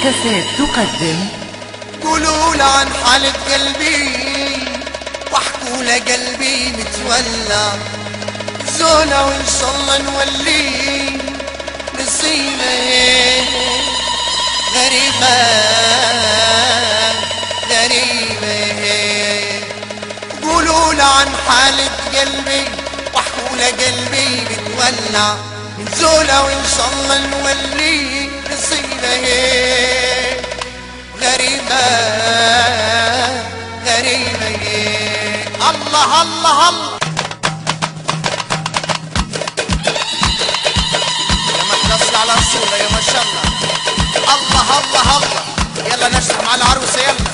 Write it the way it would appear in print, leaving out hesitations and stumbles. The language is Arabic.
كاسيت تقدم. قولوا له عن حالة قلبي واحكوا له قلبي متولى زولة وان شاء الله نولي نصيبة غريبة قولوا له عن حالة قلبي واحكوا له قلبي متولى زولة وان شاء الله نولي نصيبة غريبة الله الله الله يا ما تنصل على رسوله يا ما شاء الله الله الله الله. يلا نشرح مع العروسة يلا.